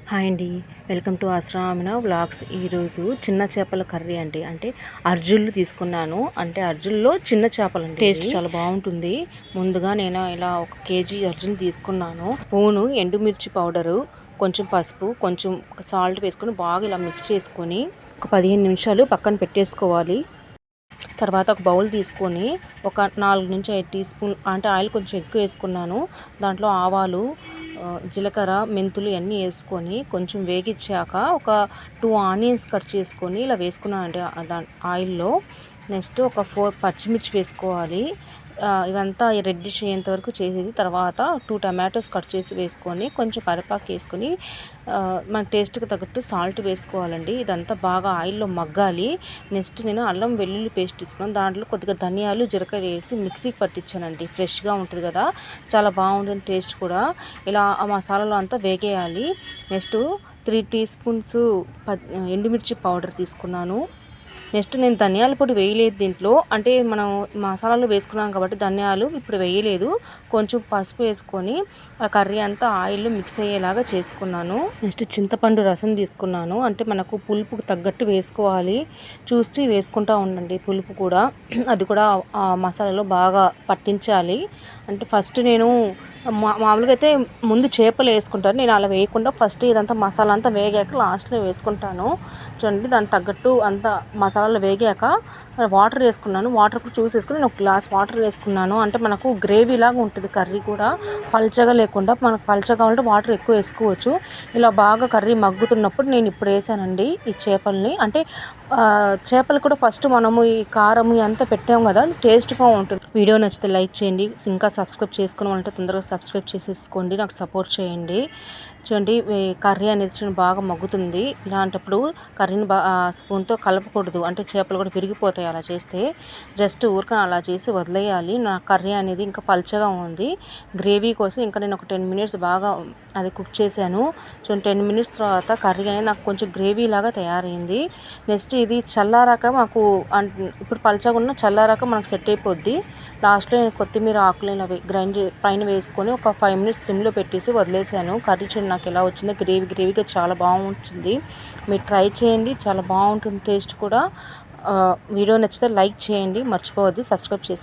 Hi అండి, welcome to ఆశ్రామిన vlogs. ఈరోజు చిన్న చేపల కర్రీ అండి. అంటే అర్జున్లు తీసుకున్నాను. అంటే అర్జున్లో చిన్న చేపలు అండి. టేస్ట్ చాలా బాగుంటుంది. ముందుగా నేను ఇలా 1 కేజీ అర్జున్ తీసుకున్నాను. స్పూను ఎండుమిర్చి పౌడరు, కొంచెం పసుపు, కొంచెం సాల్ట్ వేసుకొని బాగా ఇలా మిక్స్ చేసుకొని ఒక 15 నిమిషాలు పక్కన పెట్టేసుకోవాలి. తర్వాత ఒక బౌల్ తీసుకొని ఒక 4 నుంచి 5 టీ స్పూన్ అంటే ఆయిల్ కొంచెం ఎక్కువ వేసుకున్నాను. దాంట్లో ఆవాలు, జీలకర్ర, మెంతులు ఇవన్నీ వేసుకొని కొంచెం వేగిచ్చాక ఒక 2 ఆనియన్స్ కట్ చేసుకొని ఇలా వేసుకున్నానండి ఆయిల్లో. నెక్స్ట్ ఒక 4 పచ్చిమిర్చి వేసుకోవాలి. ఇవంతా రెడ్డిష్ అయ్యేంత వరకు చేసేది. తర్వాత 2 టమాటోస్ కట్ చేసి వేసుకొని కొంచెం కరివేపాకు వేసుకొని మన టేస్ట్కి తగ్గట్టు సాల్ట్ వేసుకోవాలండి. ఇదంతా బాగా ఆయిల్లో మగ్గాలి. నెక్స్ట్ నేను అల్లం వెల్లుల్లి పేస్ట్ తీసుకున్నాను. దాంట్లో కొద్దిగా ధనియాలు, జీలకర్ర వేసి మిక్సీకి పట్టించానండి. ఫ్రెష్గా ఉంటుంది కదా, చాలా బాగుంటుంది టేస్ట్ కూడా. ఇలా ఆ మసాలాలో అంతా వేగేయాలి. నెక్స్ట్ 3 టీ స్పూన్స్ ఎండుమిర్చి పౌడర్ తీసుకున్నాను. నెక్స్ట్ నేను ధనియాల పొడి వేయలేదు దీంట్లో. అంటే మనం మసాలాలు వేసుకున్నాం కాబట్టి ధనియాలు ఇప్పుడు వేయలేదు. కొంచెం పసుపు వేసుకొని ఆ కర్రీ అంతా ఆయిల్లో మిక్స్ అయ్యేలాగా చేసుకున్నాను. నెక్స్ట్ చింతపండు రసం తీసుకున్నాను. అంటే మనకు పులుపుకు తగ్గట్టు వేసుకోవాలి, చూసి వేసుకుంటూ ఉండండి పులుపు కూడా. అది కూడా ఆ మసాలాలో బాగా పట్టించాలి. అంటే ఫస్ట్ నేను మామూలుగా అయితే ముందు చేపలు వేసుకుంటాను, నేను అలా వేయకుండా ఫస్ట్ ఇదంతా మసాలా అంతా వేగాక లాస్ట్లో వేసుకుంటాను. చూడండి, దానికి తగ్గట్టు అంతా మసాలాలు వేగాక వాటర్ వేసుకున్నాను. వాటర్ కూడా చూసేసుకుని నేను 1 గ్లాస్ వాటర్ వేసుకున్నాను. అంటే మనకు గ్రేవీ లాగా ఉంటుంది కర్రీ కూడా, పల్చగా లేకుండా. మనకు పల్చగా కావాలంటే వాటర్ ఎక్కువ వేసుకోవచ్చు. ఇలా బాగా కర్రీ మగ్గుతున్నప్పుడు నేను ఇప్పుడు వేసానండి ఈ చేపల్ని. అంటే చేపలు కూడా ఫస్ట్ మనము ఈ కారం అంతా పెట్టాము కదా, టేస్ట్గా ఉంటుంది. వీడియో నచ్చితే లైక్ చేయండి. ఇంకా సబ్స్క్రైబ్ చేసుకుని వాళ్ళంటే తొందరగా సబ్స్క్రైబ్ చేసేసుకోండి, నాకు సపోర్ట్ చేయండి. చూడండి, కర్రీ అనేది బాగా మగ్గుతుంది. ఇలాంటప్పుడు కర్రీని స్పూన్తో కలపకూడదు, అంటే చేపలు కూడా విరిగిపోతాయి అలా చేస్తే. జస్ట్ ఊరికనే అలా చేసి వదిలేయాలి. నా కర్రీ అనేది ఇంకా పల్చగా ఉంది. గ్రేవీ కోసం ఇంకా నేను ఒక 10 మినిట్స్ బాగా అది కుక్ చేశాను. చూడండి, 10 మినిట్స్ తర్వాత కర్రీ అనేది నాకు కొంచెం గ్రేవీ లాగా తయారైంది. నెక్స్ట్ ఇది చల్లారాక మాకు ఇప్పుడు పల్చగా ఉన్న చల్లారాక మనకు సెట్ అయిపోద్ది. లాస్ట్లో నేను కొత్తిమీర ఆకులు గ్రైండ్ పైన వేసుకొని ఒక 5 మినిట్స్ స్లిమ్లో పెట్టేసి వదిలేసాను. కర్రీ చూడండి నాకు ఎలా వచ్చిందో, గ్రేవీగా చాలా బాగుంటుంది. మీరు ట్రై చేయండి, చాలా బాగుంటుంది టేస్ట్ కూడా. వీడియో నచ్చితే లైక్ చేయండి, మర్చిపోవద్దు సబ్స్క్రైబ్ చేసుకోండి.